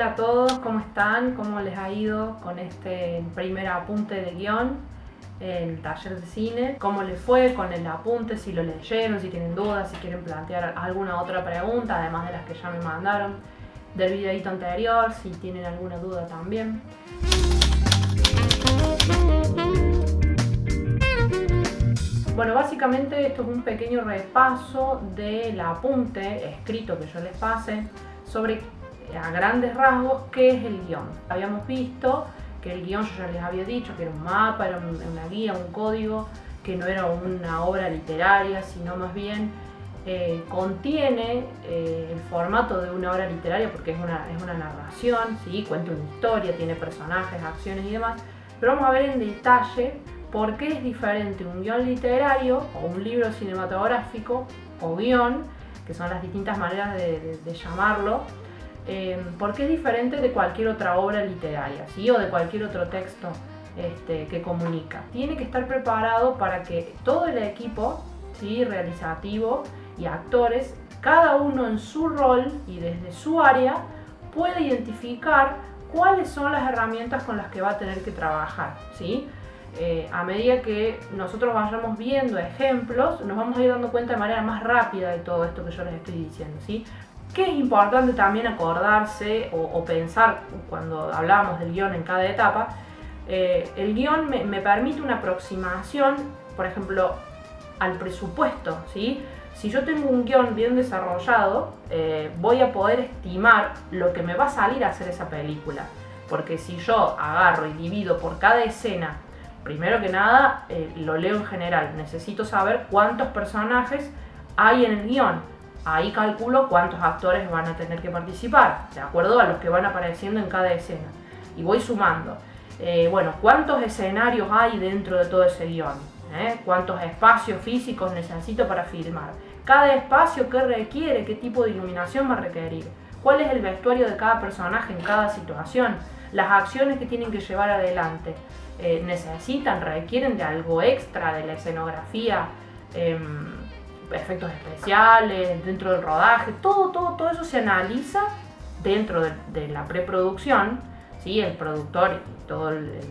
Hola a todos, ¿cómo están? ¿Cómo les ha ido con este primer apunte de guión en el taller de cine? ¿Cómo les fue con el apunte? Si lo leyeron, si tienen dudas, si quieren plantear alguna otra pregunta, además de las que ya me mandaron del videito anterior, si tienen alguna duda también. Bueno, básicamente esto es un pequeño repaso del apunte escrito que yo les pasé sobre, a grandes rasgos, qué es el guión. Habíamos visto que el guión, yo ya les había dicho, que era un mapa, era una guía, un código, que no era una obra literaria, sino más bien contiene el formato de una obra literaria, porque es una narración, ¿sí? Cuenta una historia, tiene personajes, acciones y demás, pero vamos a ver en detalle por qué es diferente un guión literario o un libro cinematográfico o guión, que son las distintas maneras de llamarlo, por qué es diferente de cualquier otra obra literaria, ¿sí? O de cualquier otro texto que comunica. Tiene que estar preparado para que todo el equipo, ¿sí? Realizativo y actores, cada uno en su rol y desde su área, pueda identificar cuáles son las herramientas con las que va a tener que trabajar, ¿sí? A medida que nosotros vayamos viendo ejemplos, nos vamos a ir dando cuenta de manera más rápida de todo esto que yo les estoy diciendo, ¿sí? Que es importante también acordarse o pensar cuando hablamos del guión en cada etapa. El guión me permite una aproximación, por ejemplo, al presupuesto, ¿sí? Si yo tengo un guión bien desarrollado, voy a poder estimar lo que me va a salir a hacer esa película. Porque si yo agarro y divido por cada escena, primero que nada, lo leo en general. Necesito saber cuántos personajes hay en el guión. Ahí calculo cuántos actores van a tener que participar, de acuerdo a los que van apareciendo en cada escena. Y voy sumando. Bueno, ¿cuántos escenarios hay dentro de todo ese guión? ¿Cuántos espacios físicos necesito para filmar? Cada espacio, ¿qué requiere? ¿Qué tipo de iluminación va a requerir? ¿Cuál es el vestuario de cada personaje en cada situación? Las acciones que tienen que llevar adelante. Requieren de algo extra, de la escenografía, efectos especiales, dentro del rodaje, todo eso se analiza dentro de la preproducción, ¿sí? El productor y todo el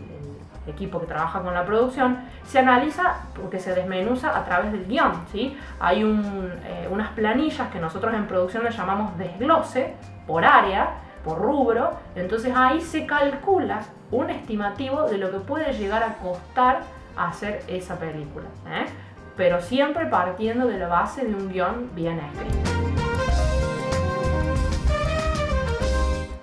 equipo que trabaja con la producción, se analiza porque se desmenuza a través del guión, ¿sí? Hay unas planillas que nosotros en producción le llamamos desglose por área, por rubro, entonces ahí se calcula un estimativo de lo que puede llegar a costar hacer esa película, pero siempre partiendo de la base de un guión bien escrito.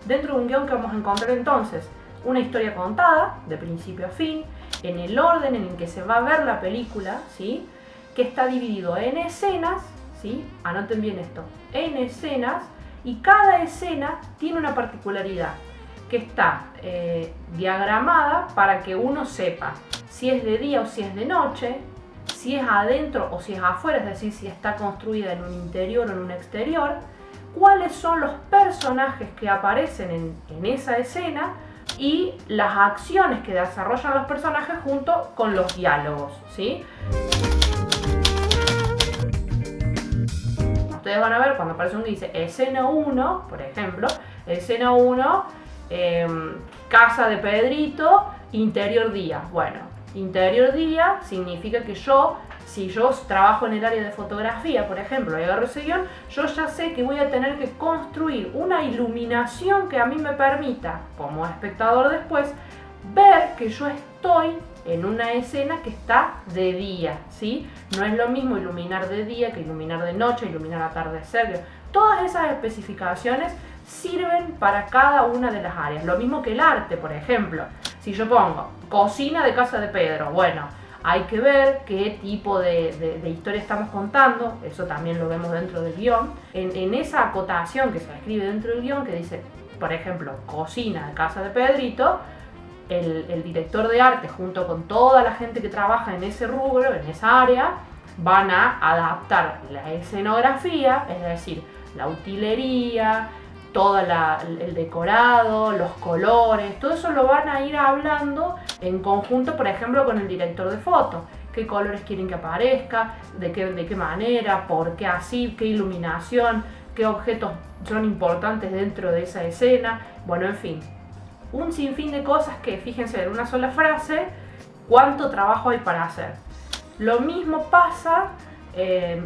Dentro de un guión que vamos a encontrar entonces una historia contada de principio a fin, en el orden en el que se va a ver la película, ¿sí? Que está dividido en escenas, ¿sí? Anoten bien esto, en escenas, y cada escena tiene una particularidad que está diagramada para que uno sepa si es de día o si es de noche, si es adentro o si es afuera, es decir, si está construida en un interior o en un exterior, cuáles son los personajes que aparecen en esa escena y las acciones que desarrollan los personajes junto con los diálogos, ¿sí? Ustedes van a ver cuando aparece uno que dice escena 1, por ejemplo, escena 1, casa de Pedrito, interior día. Bueno, interior día significa que si yo trabajo en el área de fotografía, por ejemplo, y agarro ese guión, yo ya sé que voy a tener que construir una iluminación que a mí me permita, como espectador después, ver que yo estoy en una escena que está de día, ¿sí? No es lo mismo iluminar de día que iluminar de noche, iluminar atardecer. Todas esas especificaciones sirven para cada una de las áreas. Lo mismo que el arte, por ejemplo. Si yo pongo cocina de casa de Pedro, bueno, hay que ver qué tipo de historia estamos contando, eso también lo vemos dentro del guión. En esa acotación que se escribe dentro del guión, que dice, por ejemplo, cocina de casa de Pedrito, el director de arte junto con toda la gente que trabaja en ese rubro, en esa área, van a adaptar la escenografía, es decir, la utilería, todo el decorado, los colores, todo eso lo van a ir hablando en conjunto, por ejemplo, con el director de foto. Qué colores quieren que aparezca, de qué manera, por qué así, qué iluminación, qué objetos son importantes dentro de esa escena, bueno, en fin, un sinfín de cosas que, fíjense, en una sola frase, cuánto trabajo hay para hacer. Lo mismo pasa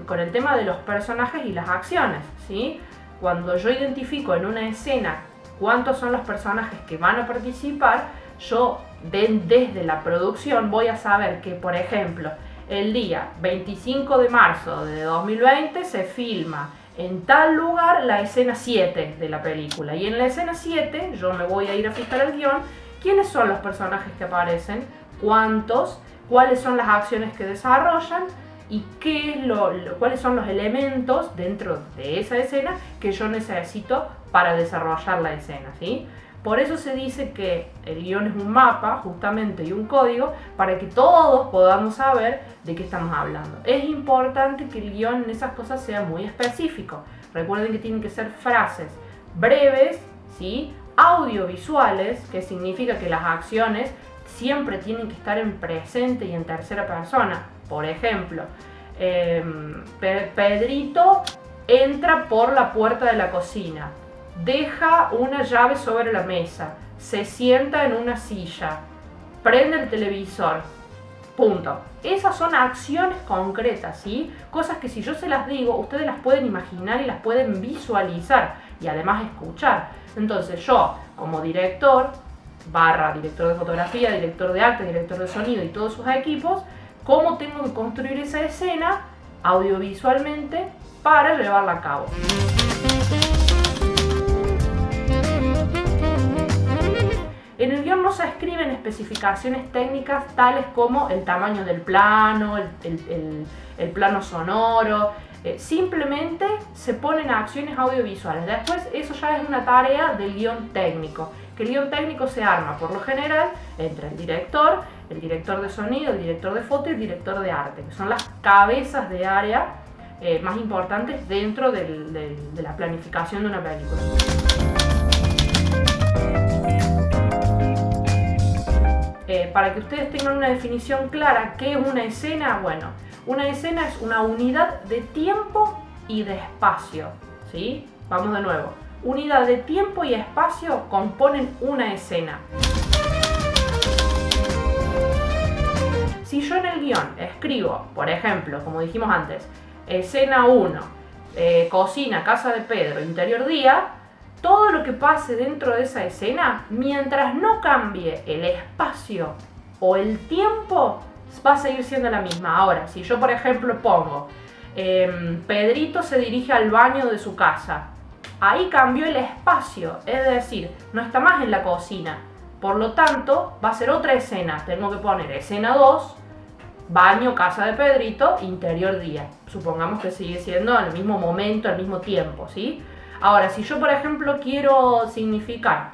con el tema de los personajes y las acciones, ¿sí? Cuando yo identifico en una escena cuántos son los personajes que van a participar, yo desde la producción voy a saber que, por ejemplo, el día 25 de marzo de 2020 se filma en tal lugar la escena 7 de la película, y en la escena 7 yo me voy a ir a fijar el guión, quiénes son los personajes que aparecen, cuántos, cuáles son las acciones que desarrollan y cuáles son los elementos dentro de esa escena que yo necesito para desarrollar la escena, ¿sí? Por eso se dice que el guión es un mapa, justamente, y un código para que todos podamos saber de qué estamos hablando. Es importante que el guión en esas cosas sea muy específico. Recuerden que tienen que ser frases breves, ¿sí? Audiovisuales, que significa que las acciones siempre tienen que estar en presente y en tercera persona. Por ejemplo, Pedrito entra por la puerta de la cocina, deja una llave sobre la mesa, se sienta en una silla, prende el televisor, punto. Esas son acciones concretas, ¿sí? Cosas que si yo se las digo, ustedes las pueden imaginar y las pueden visualizar y además escuchar. Entonces yo, como director, director de fotografía, director de arte, director de sonido y todos sus equipos, ¿cómo tengo que construir esa escena audiovisualmente para llevarla a cabo? En el guión no se escriben especificaciones técnicas tales como el tamaño del plano, el plano sonoro, simplemente se ponen acciones audiovisuales. Después eso ya es una tarea del guión técnico, que el guión técnico se arma por lo general entre el director de sonido, el director de foto y el director de arte, que son las cabezas de área más importantes dentro de la planificación de una película. Para que ustedes tengan una definición clara, ¿qué es una escena? Bueno, una escena es una unidad de tiempo y de espacio, ¿sí? Vamos de nuevo. Unidad de tiempo y espacio componen una escena. Si yo en el guión escribo, por ejemplo, como dijimos antes, escena 1, cocina, casa de Pedro, interior día, todo lo que pase dentro de esa escena, mientras no cambie el espacio o el tiempo, va a seguir siendo la misma. Ahora, si yo por ejemplo pongo Pedrito se dirige al baño de su casa, ahí cambió el espacio, es decir, no está más en la cocina, por lo tanto va a ser otra escena. Tengo que poner escena 2, baño, casa de Pedrito, interior día. Supongamos que sigue siendo al mismo momento, al mismo tiempo, ¿sí? Ahora, si yo por ejemplo quiero significar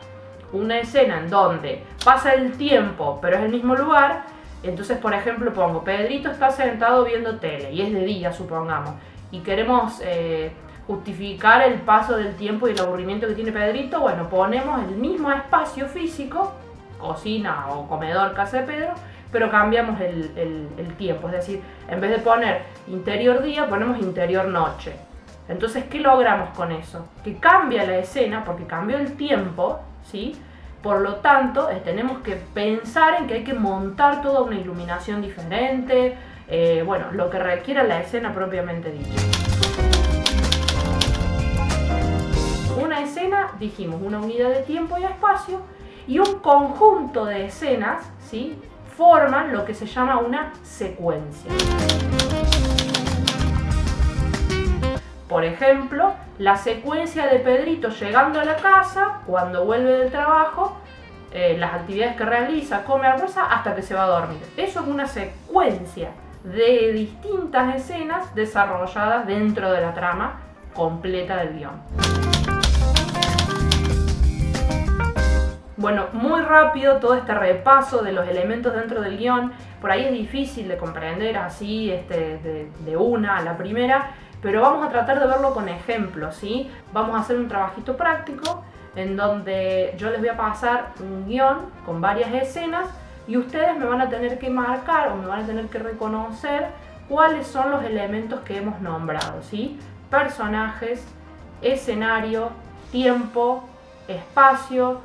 una escena en donde pasa el tiempo pero es el mismo lugar, entonces por ejemplo pongo Pedrito está sentado viendo tele y es de día, supongamos, y queremos justificar el paso del tiempo y el aburrimiento que tiene Pedrito, bueno, ponemos el mismo espacio físico, cocina o comedor, casa de Pedro, pero cambiamos el tiempo, es decir, en vez de poner interior día ponemos interior noche. Entonces, ¿qué logramos con eso? Que cambia la escena porque cambió el tiempo, ¿sí? Por lo tanto, tenemos que pensar en que hay que montar toda una iluminación diferente, bueno, lo que requiera la escena propiamente dicha. Una escena, dijimos, una unidad de tiempo y espacio, y un conjunto de escenas, ¿sí? Forman lo que se llama una secuencia. Por ejemplo, la secuencia de Pedrito llegando a la casa, cuando vuelve del trabajo, las actividades que realiza, come, almuerza, hasta que se va a dormir. Eso es una secuencia de distintas escenas desarrolladas dentro de la trama completa del guión. Bueno, muy rápido todo este repaso de los elementos dentro del guión. Por ahí es difícil de comprender así de una a la primera, pero vamos a tratar de verlo con ejemplos, ¿sí? Vamos a hacer un trabajito práctico en donde yo les voy a pasar un guión con varias escenas y ustedes me van a tener que marcar o me van a tener que reconocer cuáles son los elementos que hemos nombrado, ¿sí? Personajes, escenario, tiempo, espacio,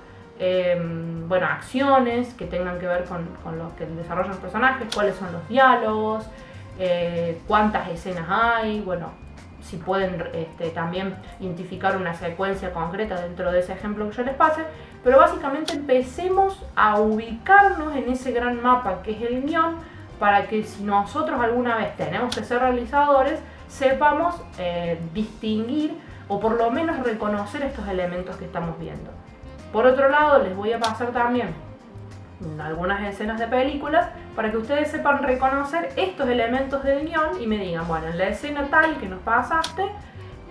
bueno, acciones que tengan que ver con lo que desarrollan los personajes, cuáles son los diálogos, cuántas escenas hay, bueno, si pueden también identificar una secuencia concreta dentro de ese ejemplo que yo les pase, pero básicamente empecemos a ubicarnos en ese gran mapa que es el guión, para que si nosotros alguna vez tenemos que ser realizadores, sepamos distinguir o por lo menos reconocer estos elementos que estamos viendo. Por otro lado, les voy a pasar también algunas escenas de películas para que ustedes sepan reconocer estos elementos del guión y me digan, bueno, en la escena tal que nos pasaste,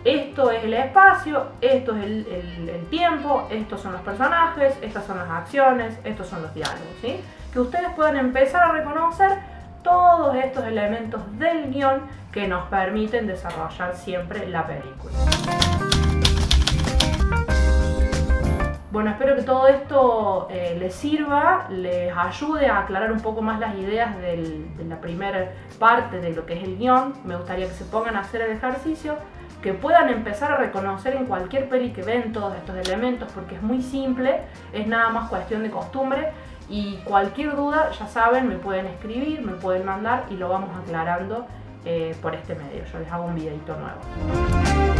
esto es el espacio, esto es el tiempo, estos son los personajes, estas son las acciones, estos son los diálogos, ¿sí? Que ustedes puedan empezar a reconocer todos estos elementos del guión que nos permiten desarrollar siempre la película. Bueno, espero que todo esto les sirva, les ayude a aclarar un poco más las ideas de la primera parte de lo que es el guión. Me gustaría que se pongan a hacer el ejercicio, que puedan empezar a reconocer en cualquier peli que ven todos estos elementos, porque es muy simple, es nada más cuestión de costumbre. Y cualquier duda, ya saben, me pueden escribir, me pueden mandar y lo vamos aclarando por este medio. Yo les hago un videito nuevo.